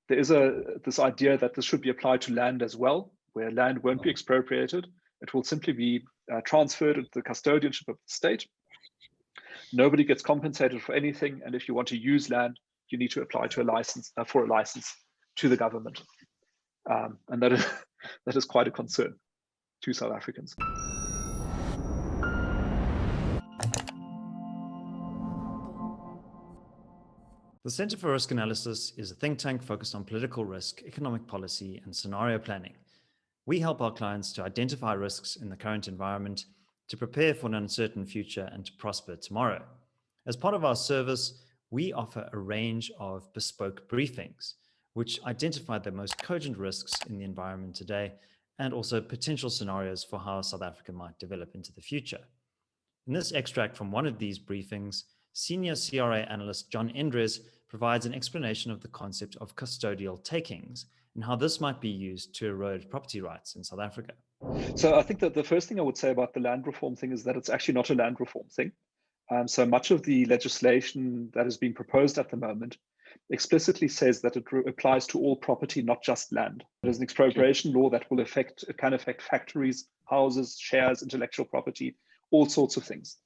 there is this idea that this should be applied to land as well, where land won't be expropriated. It will simply be transferred into the custodianship of the state. Nobody gets compensated for anything, and if you want to use land, you need to apply to a license for a license to the government, and that is quite a concern to South Africans. The Centre for Risk Analysis is a think tank focused on political risk, economic policy, and scenario planning. We help our clients to identify risks in the current environment, to prepare for an uncertain future, and to prosper tomorrow. As part of our service, we offer a range of bespoke briefings, which identify the most cogent risks in the environment today, and also potential scenarios for how South Africa might develop into the future. In this extract from one of these briefings, Senior CRA Analyst John Endres provides an explanation of the concept of custodial takings and how this might be used to erode property rights in South Africa. So I think that the first thing I would say about the land reform thing is that it's actually not a land reform thing. So much of the legislation that is being proposed at the moment explicitly says that it applies to all property, not just land. There's an expropriation law that will can affect factories, houses, shares, intellectual property, all sorts of things.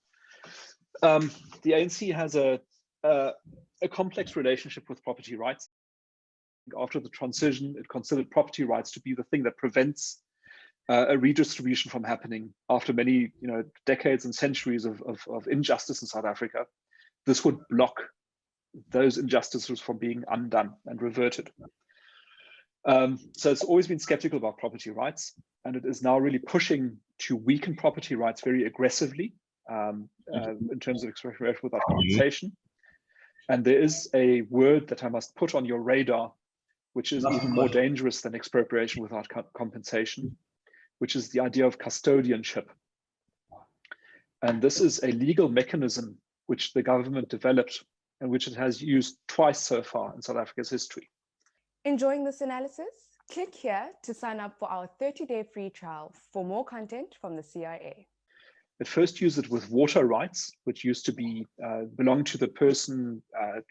The ANC has a complex relationship with property rights. After the transition, it considered property rights to be the thing that prevents a redistribution from happening after many decades and centuries of injustice in South Africa. This would block those injustices from being undone and reverted. So it's always been skeptical about property rights, and it is now really pushing to weaken property rights very aggressively in terms of expropriation without compensation. And there is a word that I must put on your radar, which is even more dangerous than expropriation without compensation, which is the idea of custodianship. And this is a legal mechanism which the government developed and which it has used twice so far in South Africa's history. Enjoying this analysis? Click here to sign up for our 30-day free trial for more content from the CRA. It first used it with water rights, which used to be belong to the person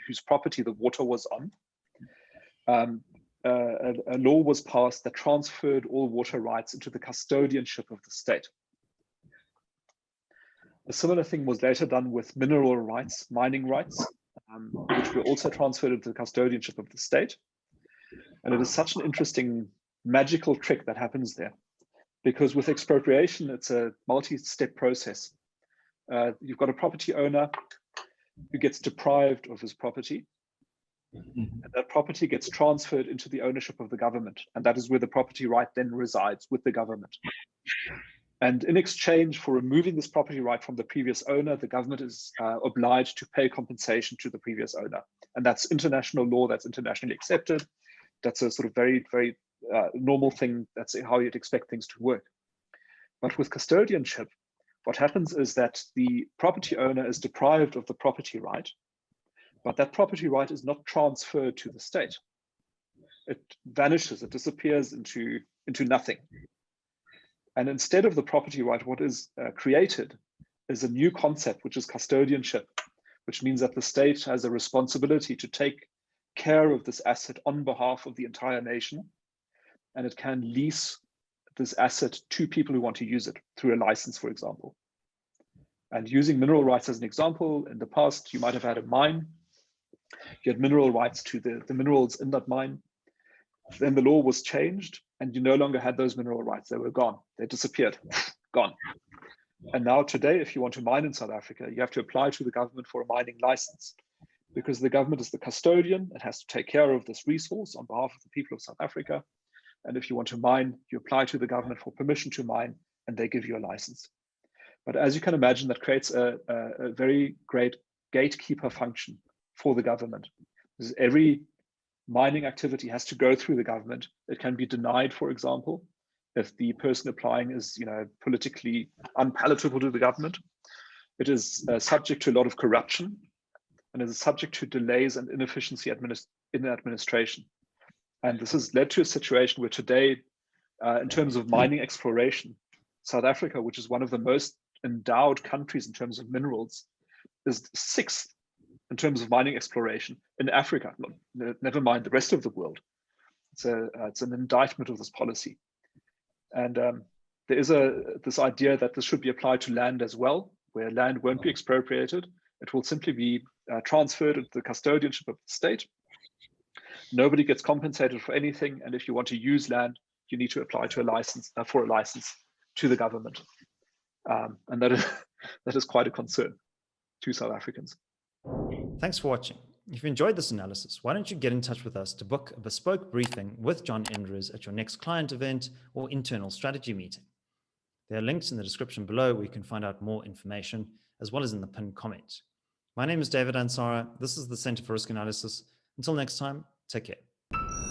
whose property the water was on. A law was passed that transferred all water rights into the custodianship of the state. A similar thing was later done with mineral rights, mining rights, which were also transferred into the custodianship of the state. And it is such an interesting magical trick that happens there, because with expropriation, it's a multi-step process. You've got a property owner who gets deprived of his property. And that property gets transferred into the ownership of the government. And that is where the property right then resides, with the government. And in exchange for removing this property right from the previous owner, the government is obliged to pay compensation to the previous owner. And that's international law, that's internationally accepted. That's a sort of very, very normal thing. That's how you'd expect things to work. But with custodianship, what happens is that the property owner is deprived of the property right, but that property right is not transferred to the state. It vanishes, it disappears into nothing. And instead of the property right, what is created is a new concept, which is custodianship, which means that the state has a responsibility to take care of this asset on behalf of the entire nation. And it can lease this asset to people who want to use it through a license, for example. And using mineral rights as an example, in the past, you might have had a mine. You had mineral rights to the minerals in that mine. Then the law was changed and you no longer had those mineral rights. They were gone. They disappeared, gone. And now today, if you want to mine in South Africa, you have to apply to the government for a mining license, because the government is the custodian. It has to take care of this resource on behalf of the people of South Africa. And if you want to mine, you apply to the government for permission to mine, and they give you a license. But as you can imagine, that creates a very great gatekeeper function for the government. Because every mining activity has to go through the government. It can be denied, for example, if the person applying is politically unpalatable to the government. It is subject to a lot of corruption, and it is subject to delays and inefficiency in administration. And this has led to a situation where today, in terms of mining exploration, South Africa, which is one of the most endowed countries in terms of minerals, is 6th in terms of mining exploration in Africa, never mind the rest of the world. It's an indictment of this policy. And there is this idea that this should be applied to land as well, where land won't be expropriated. It will simply be transferred into the custodianship of the state. Nobody gets compensated for anything, and if you want to use land, you need to apply to a license for a license to the government, and that is quite a concern to South Africans. Thanks for watching. If you enjoyed this analysis, why don't you get in touch with us to book a bespoke briefing with John Endres at your next client event or internal strategy meeting. There are links in the description below where you can find out more information, as well as in the pinned comment. My name is David Ansara. This is the Centre for Risk Analysis. Until next time, take care.